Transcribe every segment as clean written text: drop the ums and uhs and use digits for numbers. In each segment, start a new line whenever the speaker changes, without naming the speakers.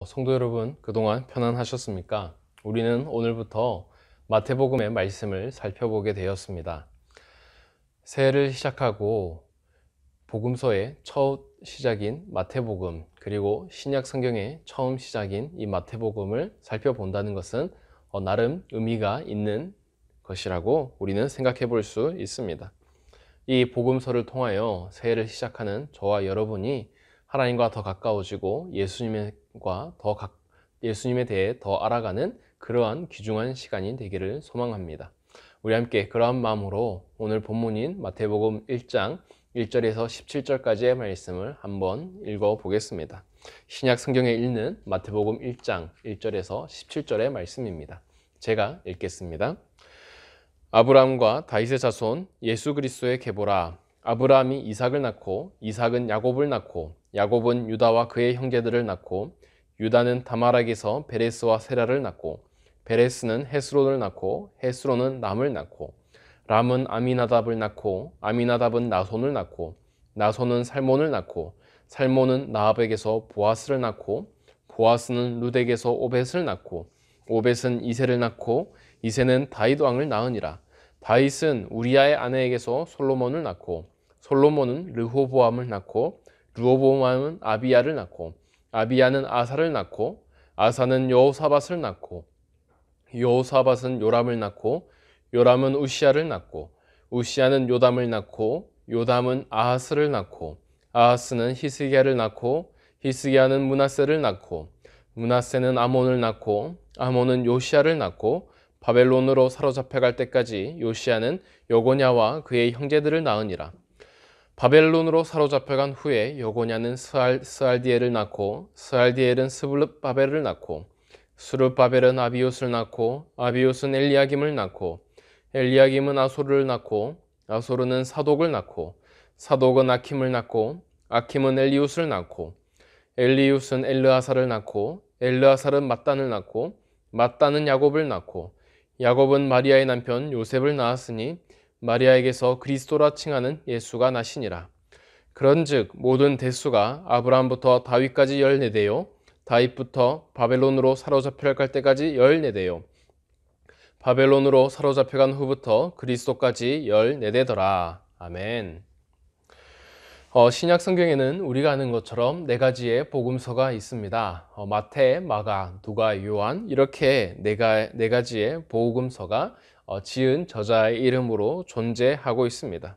성도 여러분, 그동안 편안하셨습니까? 우리는 오늘부터 마태복음의 말씀을 살펴보게 되었습니다. 새해를 시작하고 복음서의 첫 시작인 마태복음, 그리고 신약 성경의 처음 시작인 이 마태복음을 살펴본다는 것은 나름 의미가 있는 것이라고 우리는 생각해 볼 수 있습니다. 이 복음서를 통하여 새해를 시작하는 저와 여러분이 하나님과 더 가까워지고 예수님에 대해 더 알아가는 그러한 귀중한 시간이 되기를 소망합니다. 우리 함께 그러한 마음으로 오늘 본문인 마태복음 1장 1절에서 17절까지의 말씀을 한번 읽어 보겠습니다. 신약 성경에 읽는 마태복음 1장 1절에서 17절의 말씀입니다. 제가 읽겠습니다. 아브라함과 다윗의 자손 예수 그리스도의 계보라. 아브라함이 이삭을 낳고 이삭은 야곱을 낳고 야곱은 유다와 그의 형제들을 낳고 유다는 다말에게서 베레스와 세라를 낳고 베레스는 헤스론을 낳고 헤스론은 람을 낳고 람은 아미나답을 낳고 아미나답은 나손을 낳고 나손은 살몬을 낳고 살몬은 나합에게서 보아스를 낳고 보아스는 룻에게서 오벳을 낳고 오벳은 이새를 낳고 이새는 다윗 왕을 낳으니라. 다윗은 우리아의 아내에게서 솔로몬을 낳고 솔로몬은 르호보암을 낳고 르호보암은 아비야를 낳고 아비야는 아사를 낳고 아사는 여호사밧을 낳고 여호사밧은 요람을 낳고 요람은 우시야를 낳고 우시야는 요담을 낳고 요담은 아하스를 낳고 아하스는 히스기야를 낳고 히스기야는 므낫세를 낳고 므낫세는 아몬을 낳고 아몬은 요시야를 낳고 바벨론으로 사로잡혀갈 때까지 요시야는 여고냐와 그의 형제들을 낳으니라. 바벨론으로 사로잡혀간 후에 여고냐는 스알디엘을 낳고 스알디엘은 스룹바벨을 낳고 스룹바벨은 아비옷을 낳고 아비옷은 엘리야김을 낳고 엘리야김은 아소르를 낳고 아소르는 사독을 낳고 사독은 아킴을 낳고 아킴은 엘리웃을 낳고 엘리웃은 엘르아사를 낳고 엘르아사는 mat단을 낳고 mat단은 야곱을 낳고 야곱은 마리아의 남편 요셉을 낳았으니 마리아에게서 그리스도라 칭하는 예수가 나시니라. 그런즉 모든 대수가 아브라함부터 다윗까지 14대요 다윗부터 바벨론으로 사로잡혀갈 때까지 14대요 바벨론으로 사로잡혀간 후부터 그리스도까지 14대더라. 아멘. 신약 성경에는 우리가 아는 것처럼 4가지의 복음서가 있습니다. 마태, 마가, 누가, 요한 이렇게 네 가지의 복음서가 지은 저자의 이름으로 존재하고 있습니다.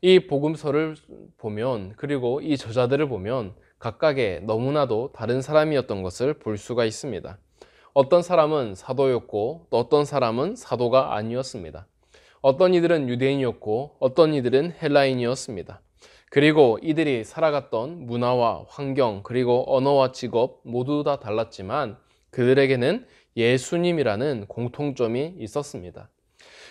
이 복음서를 보면, 그리고 이 저자들을 보면 각각의 너무나도 다른 사람이었던 것을 볼 수가 있습니다. 어떤 사람은 사도였고 또 어떤 사람은 사도가 아니었습니다. 어떤 이들은 유대인이었고 어떤 이들은 헬라인이었습니다. 그리고 이들이 살아갔던 문화와 환경, 그리고 언어와 직업 모두 다 달랐지만 그들에게는 예수님이라는 공통점이 있었습니다.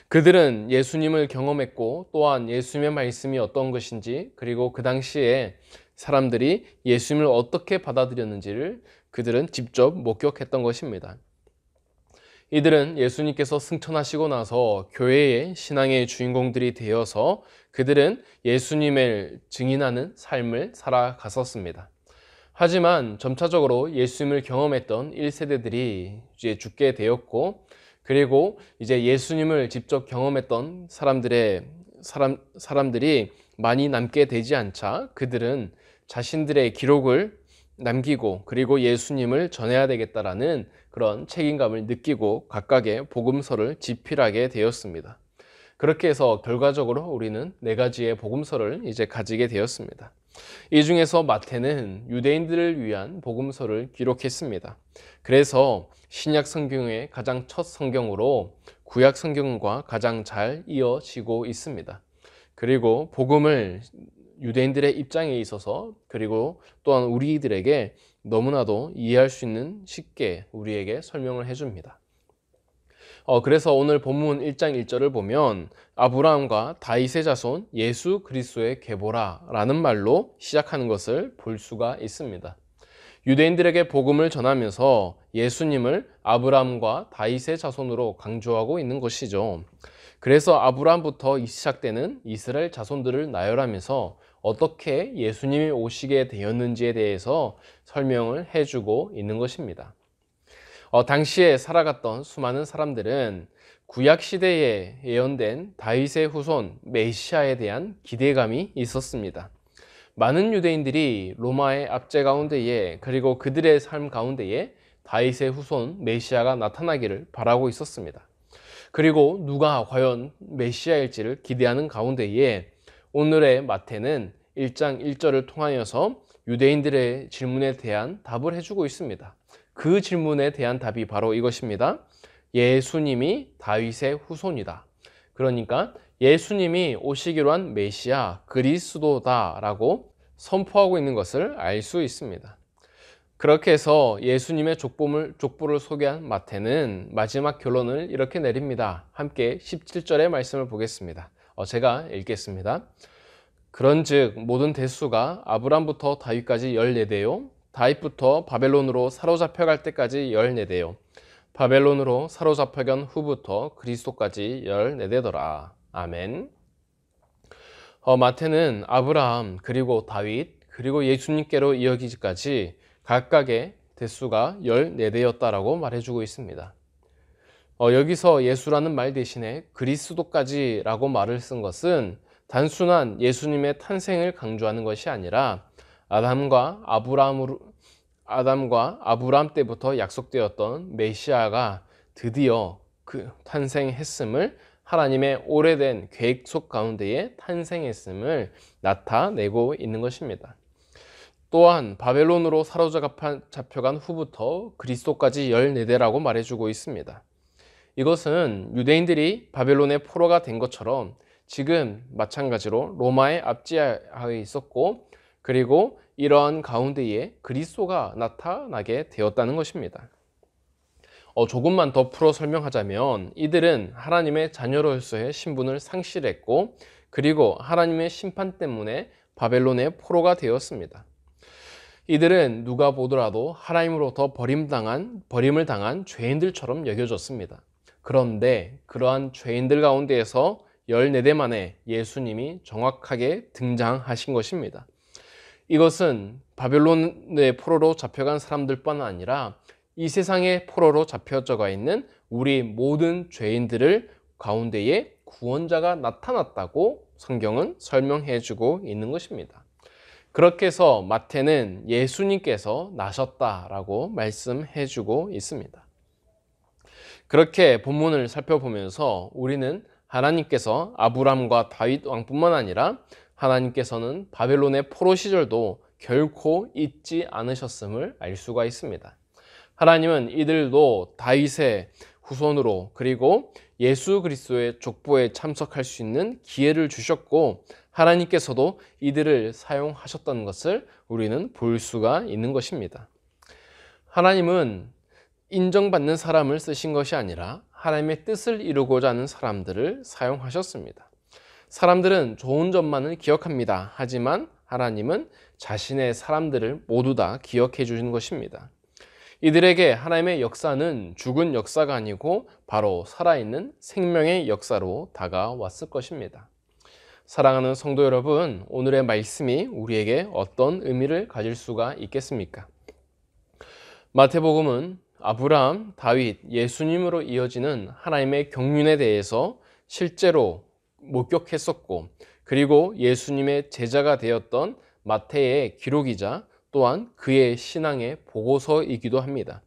그들은 예수님을 경험했고 또한 예수님의 말씀이 어떤 것인지, 그리고 그 당시에 사람들이 예수님을 어떻게 받아들였는지를 그들은 직접 목격했던 것입니다. 이들은 예수님께서 승천하시고 나서 교회의 신앙의 주인공들이 되어서 그들은 예수님을 증인하는 삶을 살아갔었습니다. 하지만 점차적으로 예수님을 경험했던 1세대들이 이제 죽게 되었고, 그리고 이제 예수님을 직접 경험했던 사람들이 많이 남게 되지 않자 그들은 자신들의 기록을 남기고 그리고 예수님을 전해야 되겠다라는 그런 책임감을 느끼고 각각의 복음서를 집필하게 되었습니다. 그렇게 해서 결과적으로 우리는 4가지의 복음서를 이제 가지게 되었습니다. 이 중에서 마태는 유대인들을 위한 복음서를 기록했습니다. 그래서 신약 성경의 가장 첫 성경으로 구약 성경과 가장 잘 이어지고 있습니다. 그리고 복음을 유대인들의 입장에 있어서, 그리고 또한 우리들에게 너무나도 이해할 수 있는 쉽게 우리에게 설명을 해줍니다. 그래서 오늘 본문 1장 1절을 보면 아브라함과 다윗의 자손 예수 그리스도의 계보라 라는 말로 시작하는 것을 볼 수가 있습니다. 유대인들에게 복음을 전하면서 예수님을 아브라함과 다윗의 자손으로 강조하고 있는 것이죠. 그래서 아브라함부터 시작되는 이스라엘 자손들을 나열하면서 어떻게 예수님이 오시게 되었는지에 대해서 설명을 해주고 있는 것입니다. 당시에 살아갔던 수많은 사람들은 구약 시대에 예언된 다윗의 후손 메시아에 대한 기대감이 있었습니다. 많은 유대인들이 로마의 압제 가운데에 그리고 그들의 삶 가운데에 다윗의 후손 메시아가 나타나기를 바라고 있었습니다. 그리고 누가 과연 메시아일지를 기대하는 가운데에 오늘의 마태는 1장 1절을 통하여서 유대인들의 질문에 대한 답을 해주고 있습니다. 그 질문에 대한 답이 바로 이것입니다. 예수님이 다윗의 후손이다. 그러니까 예수님이 오시기로 한 메시아 그리스도다라고 선포하고 있는 것을 알 수 있습니다. 그렇게 해서 예수님의 족보를 소개한 마태는 마지막 결론을 이렇게 내립니다. 함께 17절의 말씀을 보겠습니다. 제가 읽겠습니다. 그런즉 모든 대수가 아브람부터 다윗까지 14대요 다윗부터 바벨론으로 사로잡혀갈 때까지 14대요 바벨론으로 사로잡혀간 후부터 그리스도까지 14대더라. 아멘. 마태는 아브라함 그리고 다윗 그리고 예수님께로 이어지기까지 각각의 대수가 14대였다라고 말해주고 있습니다. 여기서 예수라는 말 대신에 그리스도까지라고 말을 쓴 것은 단순한 예수님의 탄생을 강조하는 것이 아니라 아담과 아브라함 때부터 약속되었던 메시아가 드디어 탄생했음을 하나님의 오래된 계획 속 가운데에 탄생했음을 나타내고 있는 것입니다. 또한 바벨론으로 사로잡혀간 후부터 그리스도까지 14대라고 말해주고 있습니다. 이것은 유대인들이 바벨론의 포로가 된 것처럼 지금 마찬가지로 로마의 압제하에 있었고 그리고 이러한 가운데에 그리스도가 나타나게 되었다는 것입니다. 조금만 더 풀어 설명하자면 이들은 하나님의 자녀로서의 신분을 상실했고 그리고 하나님의 심판 때문에 바벨론의 포로가 되었습니다. 이들은 누가 보더라도 하나님으로부터 버림을 당한 죄인들처럼 여겨졌습니다. 그런데 그러한 죄인들 가운데에서 14대 만에 예수님이 정확하게 등장하신 것입니다. 이것은 바벨론의 포로로 잡혀간 사람들뿐 아니라 이 세상의 포로로 잡혀져가 있는 우리 모든 죄인들을 가운데에 구원자가 나타났다고 성경은 설명해 주고 있는 것입니다. 그렇게 해서 마태는 예수님께서 나셨다라고 말씀해 주고 있습니다. 그렇게 본문을 살펴보면서 우리는 하나님께서 아브람과 다윗 왕뿐만 아니라 하나님께서는 바벨론의 포로 시절도 결코 잊지 않으셨음을 알 수가 있습니다. 하나님은 이들도 다윗의 후손으로 그리고 예수 그리스도의 족보에 참석할 수 있는 기회를 주셨고 하나님께서도 이들을 사용하셨다는 것을 우리는 볼 수가 있는 것입니다. 하나님은 인정받는 사람을 쓰신 것이 아니라 하나님의 뜻을 이루고자 하는 사람들을 사용하셨습니다. 사람들은 좋은 점만을 기억합니다. 하지만 하나님은 자신의 사람들을 모두 다 기억해 주시는 것입니다. 이들에게 하나님의 역사는 죽은 역사가 아니고 바로 살아있는 생명의 역사로 다가왔을 것입니다. 사랑하는 성도 여러분, 오늘의 말씀이 우리에게 어떤 의미를 가질 수가 있겠습니까? 마태복음은 아브라함, 다윗, 예수님으로 이어지는 하나님의 경륜에 대해서 실제로 목격했었고 그리고 예수님의 제자가 되었던 마태의 기록이자 또한 그의 신앙의 보고서이기도 합니다.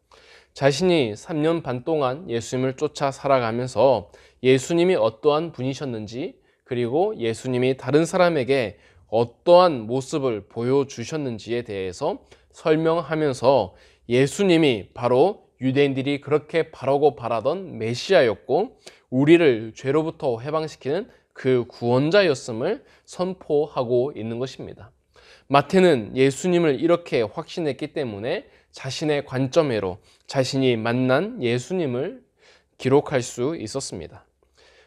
자신이 3년 반 동안 예수님을 쫓아 살아가면서 예수님이 어떠한 분이셨는지 그리고 예수님이 다른 사람에게 어떠한 모습을 보여주셨는지에 대해서 설명하면서 예수님이 바로 유대인들이 그렇게 바라고 바라던 메시아였고 우리를 죄로부터 해방시키는 그 구원자였음을 선포하고 있는 것입니다. 마태는 예수님을 이렇게 확신했기 때문에 자신의 관점으로 자신이 만난 예수님을 기록할 수 있었습니다.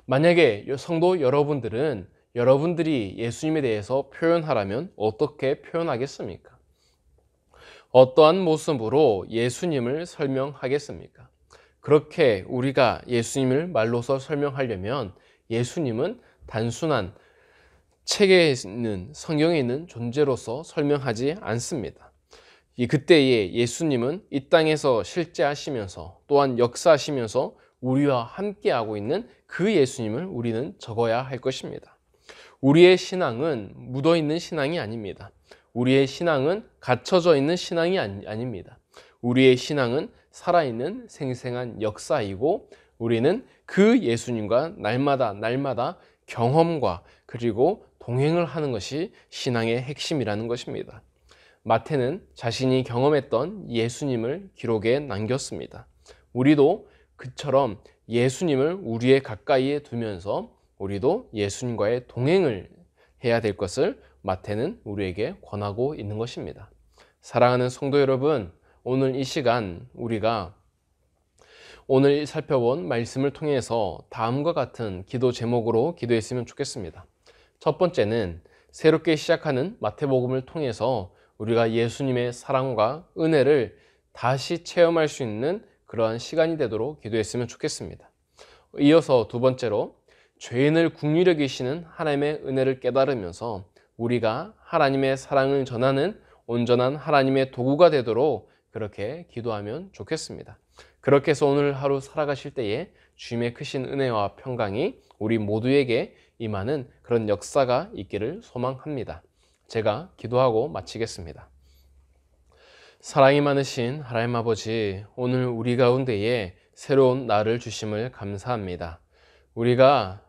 만약에 성도 여러분들은 여러분들이 예수님에 대해서 표현하라면 어떻게 표현하겠습니까? 어떠한 모습으로 예수님을 설명하겠습니까? 그렇게 우리가 예수님을 말로서 설명하려면 예수님은 단순한 책에 있는 성경에 있는 존재로서 설명하지 않습니다. 그때에 예수님은 이 땅에서 실제하시면서 또한 역사하시면서 우리와 함께하고 있는 그 예수님을 우리는 적어야 할 것입니다. 우리의 신앙은 묻어있는 신앙이 아닙니다. 우리의 신앙은 갇혀져 있는 신앙이 아닙니다. 우리의 신앙은 살아있는 생생한 역사이고 우리는 그 예수님과 날마다 경험과 그리고 동행을 하는 것이 신앙의 핵심이라는 것입니다. 마태는 자신이 경험했던 예수님을 기록에 남겼습니다. 우리도 그처럼 예수님을 우리의 가까이에 두면서 우리도 예수님과의 동행을 해야 될 것을 마태는 우리에게 권하고 있는 것입니다. 사랑하는 성도 여러분, 오늘 이 시간 우리가 오늘 살펴본 말씀을 통해서 다음과 같은 기도 제목으로 기도했으면 좋겠습니다. 첫 번째는 새롭게 시작하는 마태복음을 통해서 우리가 예수님의 사랑과 은혜를 다시 체험할 수 있는 그러한 시간이 되도록 기도했으면 좋겠습니다. 이어서 두 번째로 죄인을 긍휼히 여기시는 하나님의 은혜를 깨달으면서 우리가 하나님의 사랑을 전하는 온전한 하나님의 도구가 되도록 그렇게 기도하면 좋겠습니다. 그렇게 해서 오늘 하루 살아가실 때에 주님의 크신 은혜와 평강이 우리 모두에게 임하는 그런 역사가 있기를 소망합니다. 제가 기도하고 마치겠습니다. 사랑이 많으신 하나님 아버지, 오늘 우리 가운데에 새로운 날을 주심을 감사합니다. 우리가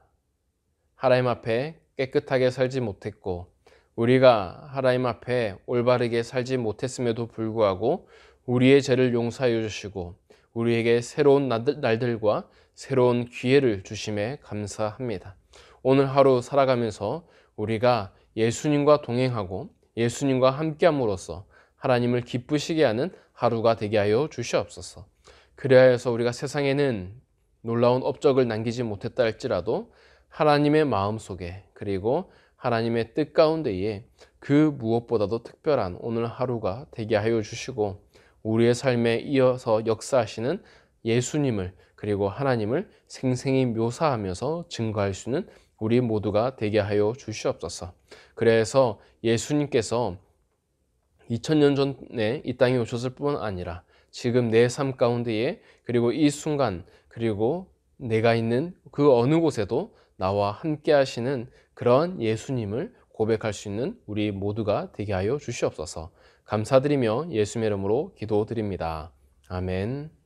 하나님 앞에 깨끗하게 살지 못했고 우리가 하나님 앞에 올바르게 살지 못했음에도 불구하고 우리의 죄를 용서하여 주시고 우리에게 새로운 날들과 새로운 기회를 주심에 감사합니다. 오늘 하루 살아가면서 우리가 예수님과 동행하고 예수님과 함께함으로써 하나님을 기쁘시게 하는 하루가 되게 하여 주시옵소서. 그리하여서 우리가 세상에는 놀라운 업적을 남기지 못했다 할지라도 하나님의 마음속에 그리고 하나님의 뜻 가운데에 그 무엇보다도 특별한 오늘 하루가 되게 하여 주시고 우리의 삶에 이어서 역사하시는 예수님을 그리고 하나님을 생생히 묘사하면서 증거할 수 있는 우리 모두가 되게 하여 주시옵소서. 그래서 예수님께서 2000년 전에 이 땅에 오셨을 뿐 아니라 지금 내 삶 가운데에 그리고 이 순간 그리고 내가 있는 그 어느 곳에도 나와 함께 하시는 그런 예수님을 고백할 수 있는 우리 모두가 되게 하여 주시옵소서. 감사드리며 예수님의 이름으로 기도드립니다. 아멘.